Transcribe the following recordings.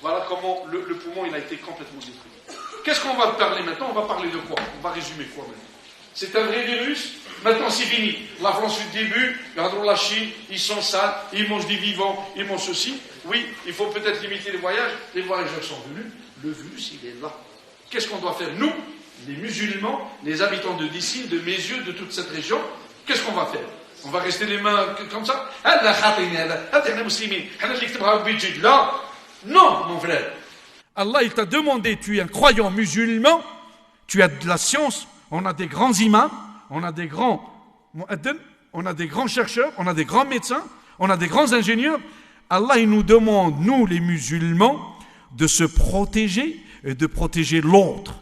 Voilà comment le poumon il a été complètement détruit. Qu'est-ce qu'on va parler maintenant? On va parler de quoi? On va résumer quoi maintenant? C'est un vrai virus. Maintenant c'est fini. La France du début, regardons la Chine, ils sont sales, ils mangent des vivants, ils mangent ceci. Oui, il faut peut-être limiter les voyages. Les voyageurs sont venus. Le virus il est là. Qu'est-ce qu'on doit faire? Nous, les musulmans, les habitants de d'ici, de mes yeux, de toute cette région, qu'est-ce qu'on va faire? On va rester les mains comme ça? Non, mon frère. Allah, il t'a demandé, tu es un croyant musulman, tu as de la science, on a des grands imams, on a des grands chercheurs, on a des grands médecins, on a des grands ingénieurs. Allah, il nous demande, nous les musulmans, de se protéger et de protéger l'autre,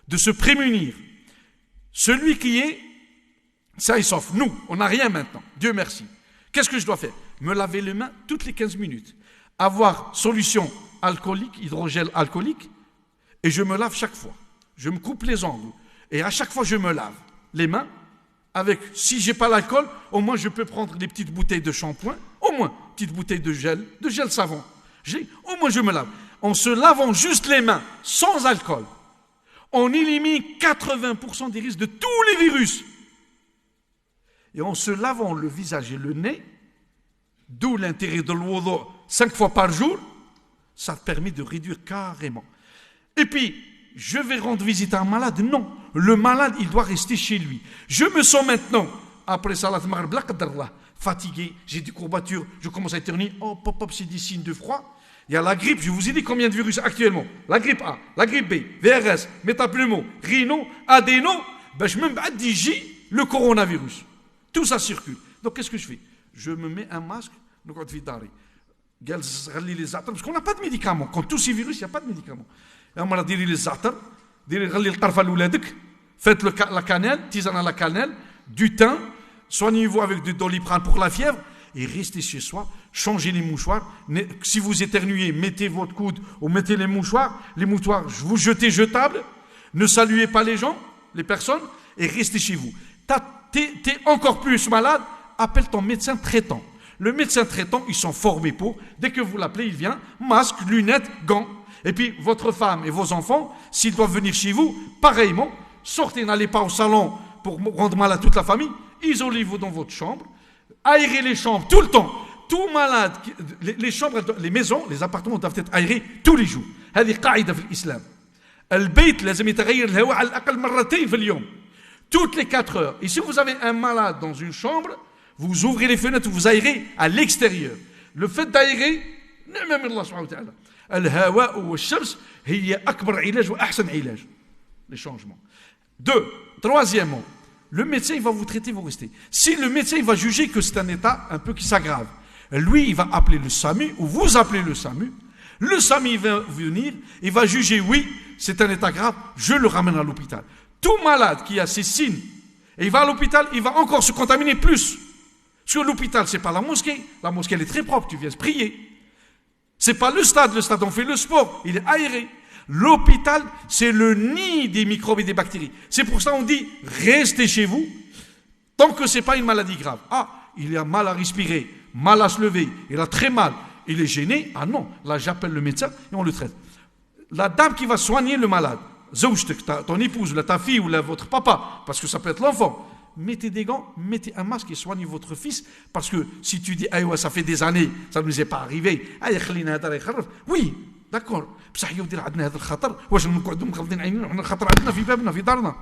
de se prémunir. Celui qui est, ça il s'offre. Nous, on n'a rien maintenant, Dieu merci. Qu'est-ce que je dois faire? Me laver les mains toutes les 15 minutes. Avoir solution alcoolique, hydrogel alcoolique, et je me lave chaque fois. Je me coupe les ongles, et à chaque fois je me lave les mains, avec, si j'ai pas l'alcool, au moins je peux prendre des petites bouteilles de shampoing, au moins, petites bouteilles de gel savon. Au moins je me lave. En se lavant juste les mains, sans alcool, on élimine 80% des risques de tous les virus. Et en se lavant le visage et le nez, d'où l'intérêt de l'wudu 5 fois par jour, ça permet de réduire carrément. Et puis, je vais rendre visite à un malade? Non, le malade, il doit rester chez lui. Je me sens maintenant, après Salat Maghrib, fatigué, j'ai des courbatures, je commence à éternuer, oh, pop, c'est des signes de froid. Il y a la grippe, je vous ai dit combien de virus actuellement. La grippe A, la grippe B, VRS, métapneumo, rhino, adéno, je me dis le coronavirus. Tout ça circule. Donc qu'est-ce que je fais? Je me mets un masque, parce qu'on n'a pas de médicaments. Quand tous ces virus, il n'y a pas de médicaments. Faites la cannelle, tisane à la cannelle, du thym, soignez-vous avec du Doliprane pour la fièvre, et restez chez soi, changez les mouchoirs. Si vous éternuez, mettez votre coude ou mettez les mouchoirs, vous jetez jetables, ne saluez pas les gens, les personnes, et restez chez vous. T'es encore plus malade, appelle ton médecin traitant. Le médecin traitant, ils sont formés pour, dès que vous l'appelez, il vient, masque, lunettes, gants. Et puis, votre femme et vos enfants, s'ils doivent venir chez vous, pareillement, sortez, n'allez pas au salon pour rendre malade toute la famille, isolez-vous dans votre chambre, aérez les chambres tout le temps. Tout malade, les chambres, les maisons, les appartements doivent être aérés tous les jours. هذه قاعدة في الإسلام. البيت لازم يتغير الهواء على الأقل مرتين في اليوم. Toutes les 4 heures. Et si vous avez un malade dans une chambre, vous ouvrez les fenêtres, vous aérez à l'extérieur. Le fait d'aérer, même Allah subhanahu wa ta'ala. الهواء والشمس هي أكبر علاج وأحسن علاج. Les changements. 2. Troisièmement, le médecin il va vous traiter, vous restez. Si le médecin il va juger que c'est un état un peu qui s'aggrave, lui il va appeler le SAMU ou vous appelez le SAMU. Le SAMU il va venir, il va juger oui, c'est un état grave, je le ramène à l'hôpital. Tout malade qui a ces signes, et il va à l'hôpital, il va encore se contaminer plus. Parce que l'hôpital, c'est pas la mosquée elle est très propre, tu viens se prier. C'est pas le stade on fait le sport, il est aéré. L'hôpital, c'est le nid des microbes et des bactéries. C'est pour ça qu'on dit, restez chez vous, tant que c'est pas une maladie grave. Ah, il a mal à respirer, mal à se lever, il a très mal, il est gêné. Ah non, là j'appelle le médecin et on le traite. La dame qui va soigner le malade, ton épouse, ta fille ou votre papa, parce que ça peut être l'enfant, mettez des gants, mettez un masque et soignez votre fils, parce que si tu dis, ah ouais, ça fait des années, ça ne nous est pas arrivé, oui, d'accord, بصح يودي عندنا هذا الخطر واش نقعدوا مغلضين عينينا وحنا الخطر عندنا في بابنا في دارنا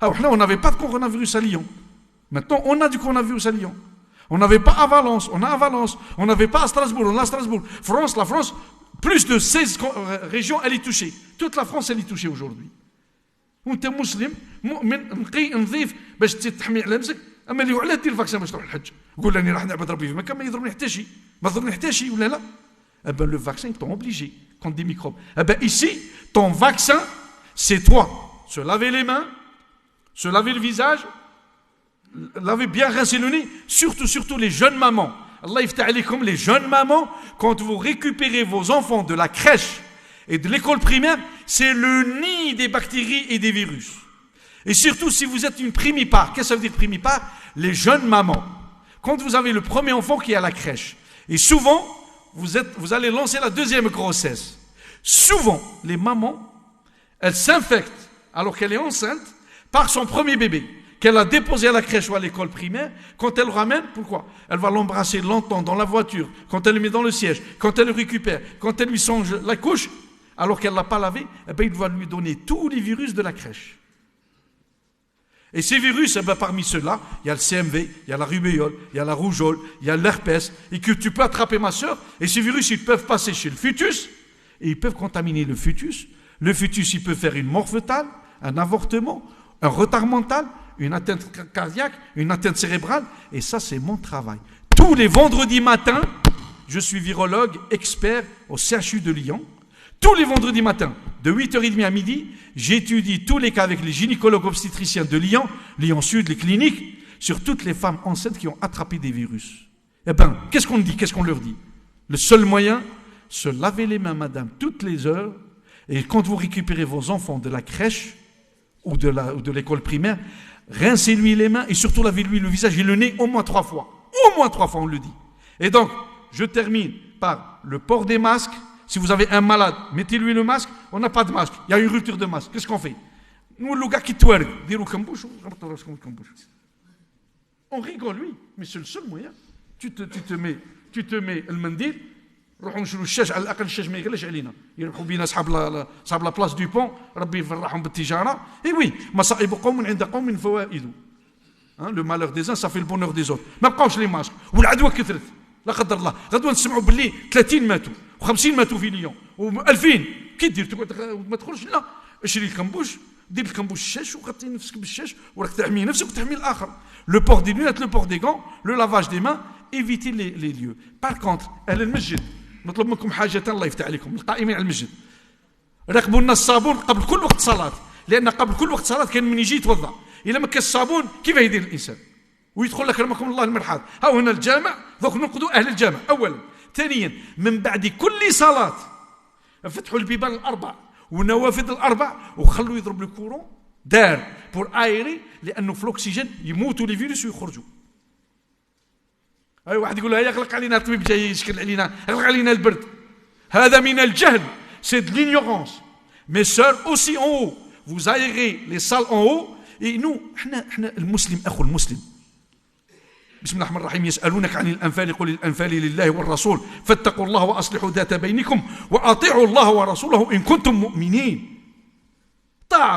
on n'avait pas de coronavirus à Lyon. Maintenant on a du coronavirus à Lyon. On n'avait pas à Valence, on a à Valence. On n'avait pas à Strasbourg, on a à Strasbourg. La France, plus de 16 régions, elle est touchée. Toute la France, elle est touchée aujourd'hui. وانت مسلم مؤمن نقي نظيف باش تحمي على نفسك اما اللي وعلاه دير الفاكسين باش تروح الحج قول لاني راح نعبد ربي في مكه ما يضرني حتى شيء ما ضرني حتى شيء ولا لا. Eh ben, le vaccin t'ont obligé contre des microbes. Eh ben, ici, ton vaccin, c'est toi. Se laver les mains, se laver le visage, laver bien rincer le nez, surtout les jeunes mamans. Allah yftah alaykoum, les jeunes mamans, quand vous récupérez vos enfants de la crèche et de l'école primaire, c'est le nid des bactéries et des virus. Et surtout si vous êtes une primipare. Qu'est-ce que ça veut dire primipare? Les jeunes mamans. Quand vous avez le premier enfant qui est à la crèche, et souvent, vous allez lancer la deuxième grossesse. Souvent, les mamans, elles s'infectent, alors qu'elle est enceinte, par son premier bébé, qu'elle a déposé à la crèche ou à l'école primaire. Quand elle le ramène, pourquoi? Elle va l'embrasser longtemps dans la voiture, quand elle le met dans le siège, quand elle le récupère, quand elle lui songe la couche, alors qu'elle ne l'a pas lavé, eh bien, il va lui donner tous les virus de la crèche. Et ces virus, eh bien, parmi ceux-là, il y a le CMV, il y a la rubéole, il y a la rougeole, il y a l'herpès, et que tu peux attraper, ma soeur, et ces virus, ils peuvent passer chez le fœtus, et ils peuvent contaminer le fœtus. Le fœtus, il peut faire une mort fœtale, un avortement, un retard mental, une atteinte cardiaque, une atteinte cérébrale, et ça, c'est mon travail. Tous les vendredis matins, je suis virologue expert au CHU de Lyon. Tous les vendredis matins, de 8h30 à midi, j'étudie tous les cas avec les gynécologues obstétriciens de Lyon, Lyon Sud, les cliniques, sur toutes les femmes enceintes qui ont attrapé des virus. Eh bien, qu'est-ce qu'on dit, qu'est-ce qu'on leur dit? Le seul moyen, se laver les mains, madame, toutes les heures, et quand vous récupérez vos enfants de la crèche ou de l'école primaire, rincez-lui les mains et surtout lavez-lui le visage et le nez au moins 3 fois. Au moins 3 fois, on le dit. Et donc, je termine par le port des masques. Si vous avez un malade, mettez-lui le masque. On n'a pas de masque. Il y a une rupture de masque. Qu'est-ce qu'on fait? Nous, le gars qui tourne, on rigole, oui, mais c'est le seul moyen. Tu te mets le mendil. نروحوا نشروا الشاش على الاقل الشاش ما يغلاش علينا يروحوا بينا صحاب لا بلاص دو بون ربي يفرحهم بالتجاره اي وي مصائب قوم عند قوم فوائد لو مالور دي زان صافي البونور دي زوت ما بقاوش لي ماسك والعدوى كثرت لا قدر الله غدوه نسمعوا باللي 30 ماتوا و50 ماتوا في ليون و2000 كي دير تقعد ما تدخلش لا اشري الكمبوش دير الكمبوش الشاش وغطي نفسك بالشاش وراك تحمي نفسك وتحمي الاخر لو بور دي لونات لو بور دي غون لو لافاج دي مان éviter les lieux. Par contre, أهل المسجد نطلب منكم حاجة الله يفتح عليكم القائمين على المسجد ركبوا لنا الصابون قبل كل وقت صلاة لأن قبل كل وقت صلاة كان من يجي يتوضأ إذا ما كان الصابون كيف يدير الإنسان ويدخل لك رحمكم الله المرحاض ها هنا الجامع ذوك ننقذوا أهل الجامع أولا ثانيا من بعد كل صلاة فتحوا البيبان الأربع والنوافذ الأربع وخلوا يضرب الكورون دار بور آيري لأنه في الأكسجين يموتوا لي فيروس ويخرجوا أي واحد يقول لها يغلق علينا الطبيب جاي يشكل علينا يغلق علينا البرد هذا من الجهل c'est de l'ignorance mes sœurs aussi en haut vous aérez les salles en haut et nous احنا المسلم أخو المسلم بسم الله الرحمن الرحيم يسألونك عن الأنفال قل الأنفال لله والرسول فاتقوا الله وأصلحوا ذات بينكم وأطيعوا الله ورسوله إن كنتم مؤمنين طاعة